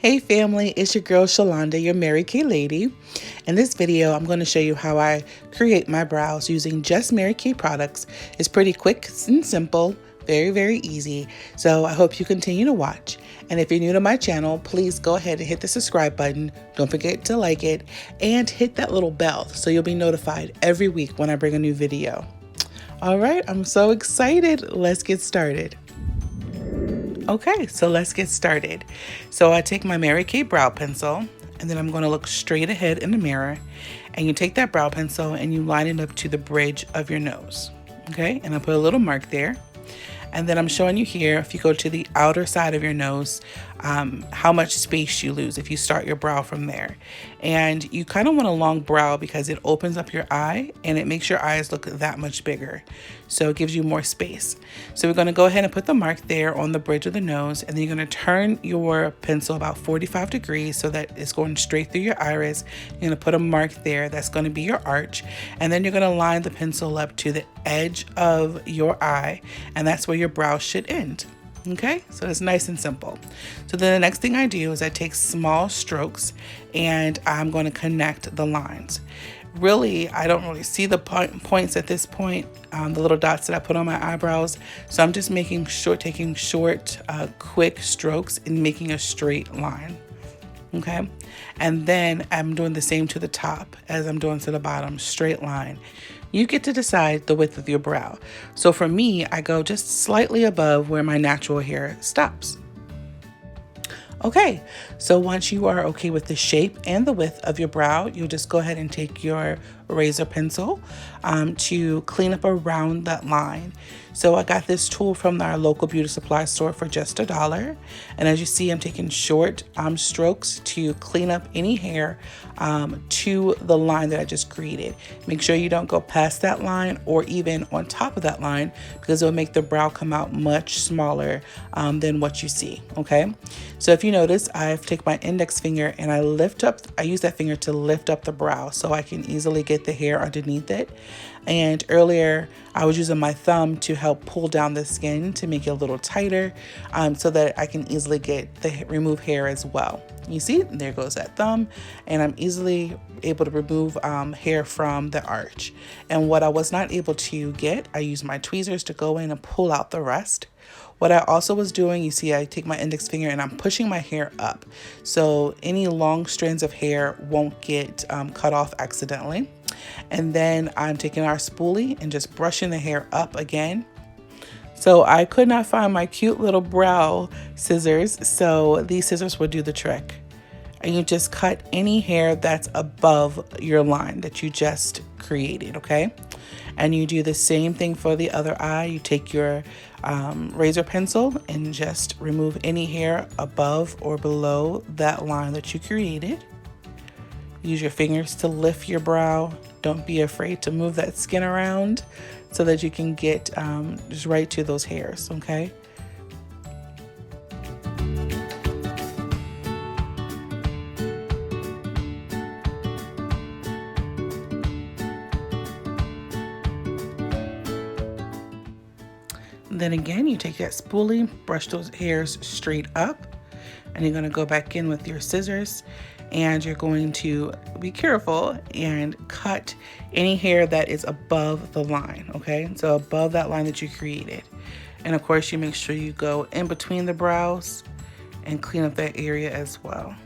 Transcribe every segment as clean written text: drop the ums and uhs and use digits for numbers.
Hey family, it's your girl Shalonda, your Mary Kay lady. In this video, I'm going to show you how I create my brows using just Mary Kay products. It's pretty quick and simple, very easy. So I hope you continue to watch. And if you're new to my channel, please go ahead and hit the subscribe button. Don't forget to like it and hit that little bell so you'll be notified every week when I bring a new video. All right, I'm so excited. Let's get started. Okay, so let's get started. So I take my Mary Kay brow pencil and then I'm going to look straight ahead in the mirror, and you take that brow pencil and you line it up to the bridge of your nose. Okay, and I put a little mark there. And then I'm showing you here, if you go to the outer side of your nose, how much space you lose if you start your brow from there. And you kind of want a long brow because it opens up your eye and it makes your eyes look that much bigger. So it gives you more space. So we're going to go ahead and put the mark there on the bridge of the nose, and then you're going to turn your pencil about 45 degrees so that it's going straight through your iris. You're going to put a mark there that's going to be your arch, and then you're going to line the pencil up to the edge of your eye, and that's where your brow should end. Okay, so it's nice and simple. So then the next thing I do is I take small strokes and I'm going to connect the lines. Really, I don't really see the points at this point, the little dots that I put on my eyebrows. So I'm just taking short, quick strokes and making a straight line. Okay, and then I'm doing the same to the top as I'm doing to the bottom, straight line. You get to decide the width of your brow. So for me, I go just slightly above where my natural hair stops. Okay, so once you are okay with the shape and the width of your brow, you'll just go ahead and take your razor pencil to clean up around that line. So I got this tool from our local beauty supply store for just $1. And as you see, I'm taking short strokes to clean up any hair to the line that I just created. Make sure you don't go past that line or even on top of that line, because it'll make the brow come out much smaller than what you see, okay? So if you notice, I've taken my index finger and I use that finger to lift up the brow so I can easily get the hair underneath it. And earlier I was using my thumb to help pull down the skin to make it a little tighter so that I can easily remove hair as well. You see, there goes that thumb, and I'm easily able to remove hair from the arch. And what I was not able to get, I used my tweezers to go in and pull out the rest. What I also was doing, you see, I take my index finger and I'm pushing my hair up, so any long strands of hair won't get cut off accidentally. And then I'm taking our spoolie and just brushing the hair up again. So I could not find my cute little brow scissors, so these scissors will do the trick. And you just cut any hair that's above your line that you just created, okay? And you do the same thing for the other eye. You take your razor pencil and just remove any hair above or below that line that you created. Use your fingers to lift your brow. Don't be afraid to move that skin around so that you can get just right to those hairs, okay? Then again, you take that spoolie, brush those hairs straight up, and you're going to go back in with your scissors, and you're going to be careful and cut any hair that is above the line, okay? So above that line that you created. And of course, you make sure you go in between the brows and clean up that area as well.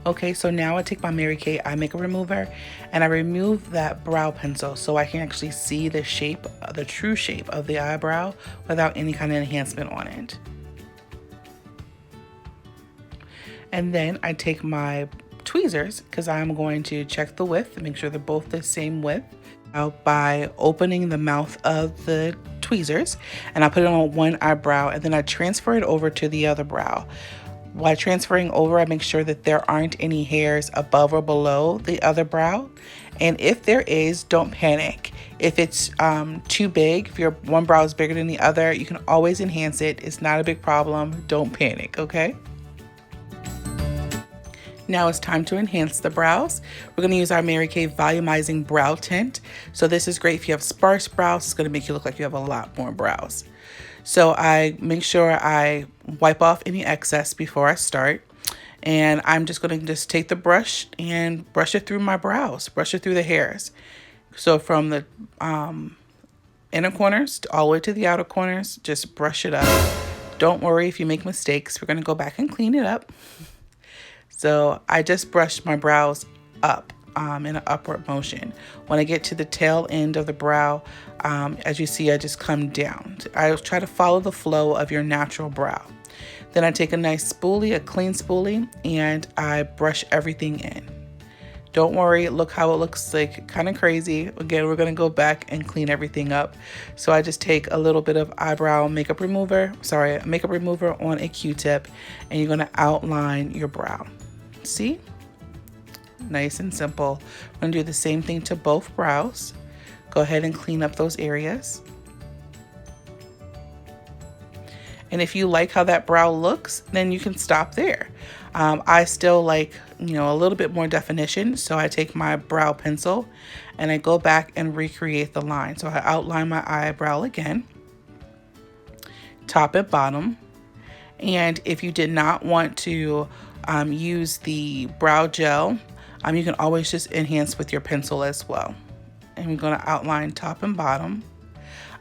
Okay, so now I take my Mary Kay eye makeup remover and I remove that brow pencil so I can actually see the shape, the true shape of the eyebrow without any kind of enhancement on it. And then I take my tweezers, because I'm going to check the width and make sure they're both the same width by opening the mouth of the tweezers, and I put it on one eyebrow and then I transfer it over to the other brow. While transferring over, I make sure that there aren't any hairs above or below the other brow. And if there is, don't panic. If it's too big, if your one brow is bigger than the other, you can always enhance it. It's not a big problem. Don't panic, okay? Now it's time to enhance the brows. We're going to use our Mary Kay Volumizing Brow Tint. So this is great if you have sparse brows. It's going to make you look like you have a lot more brows. So I make sure I wipe off any excess before I start. And I'm just going to just take the brush and brush it through my brows, brush it through the hairs. So from the inner corners all the way to the outer corners, just brush it up. Don't worry if you make mistakes. We're going to go back and clean it up. So I just brushed my brows up in an upward motion. When I get to the tail end of the brow, as you see, I just come down. I try to follow the flow of your natural brow. Then I take a nice spoolie, a clean spoolie, and I brush everything in. Don't worry, look how it looks like kind of crazy. Again, we're going to go back and clean everything up. So I just take a little bit of eyebrow makeup remover, makeup remover on a Q-tip, and you're going to outline your brow. See? Nice and simple. I'm going to do the same thing to both brows. Go ahead and clean up those areas. And if you like how that brow looks, then you can stop there. I still like, a little bit more definition. So I take my brow pencil and I go back and recreate the line. So I outline my eyebrow again, top and bottom. And if you did not want to use the brow gel, you can always just enhance with your pencil as well. And we're going to outline top and bottom.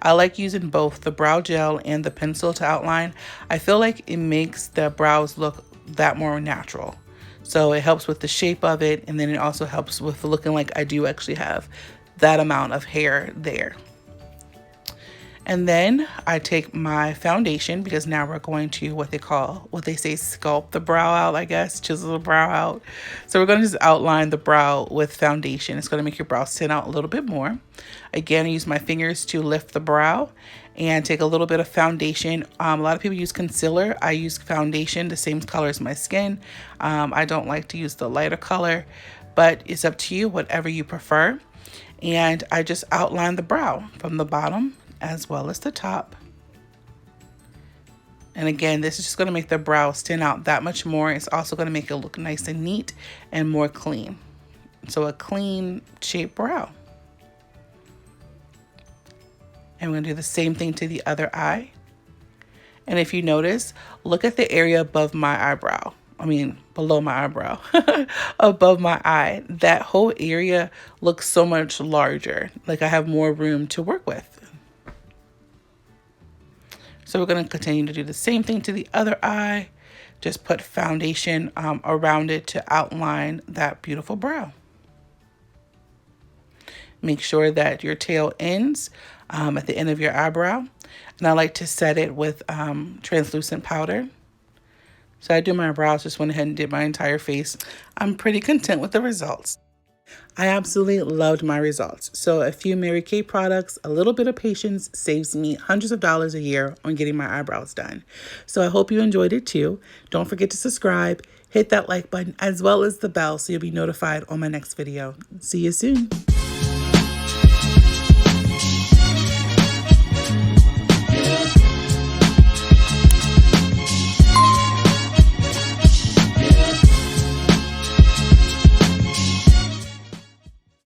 I like using both the brow gel and the pencil to outline. I feel like it makes the brows look that more natural. So it helps with the shape of it, and then it also helps with looking like I do actually have that amount of hair there. And then I take my foundation, because now we're going to what they say sculpt the brow out, I guess, chisel the brow out. So we're going to just outline the brow with foundation. It's going to make your brow stand out a little bit more. Again, I use my fingers to lift the brow and take a little bit of foundation. A lot of people use concealer. I use foundation, the same color as my skin. I don't like to use the lighter color, but it's up to you, whatever you prefer. And I just outline the brow from the bottom as well as the top. And again, this is just going to make the brow stand out that much more. It's also going to make it look nice and neat and more clean. So a clean shaped brow. And we're going to do the same thing to the other eye. And if you notice, look at the area above my eyebrow. Below my eyebrow, above my eye. That whole area looks so much larger. Like I have more room to work with. So we're going to continue to do the same thing to the other eye. Just put foundation around it to outline that beautiful brow. Make sure that your tail ends at the end of your eyebrow. And I like to set it with translucent powder. So I do my brows, just went ahead and did my entire face. I'm pretty content with the results. I absolutely loved my results. So a few Mary Kay products, a little bit of patience saves me hundreds of dollars a year on getting my eyebrows done. So I hope you enjoyed it too. Don't forget to subscribe, hit that like button, as well as the bell so you'll be notified on my next video. See you soon.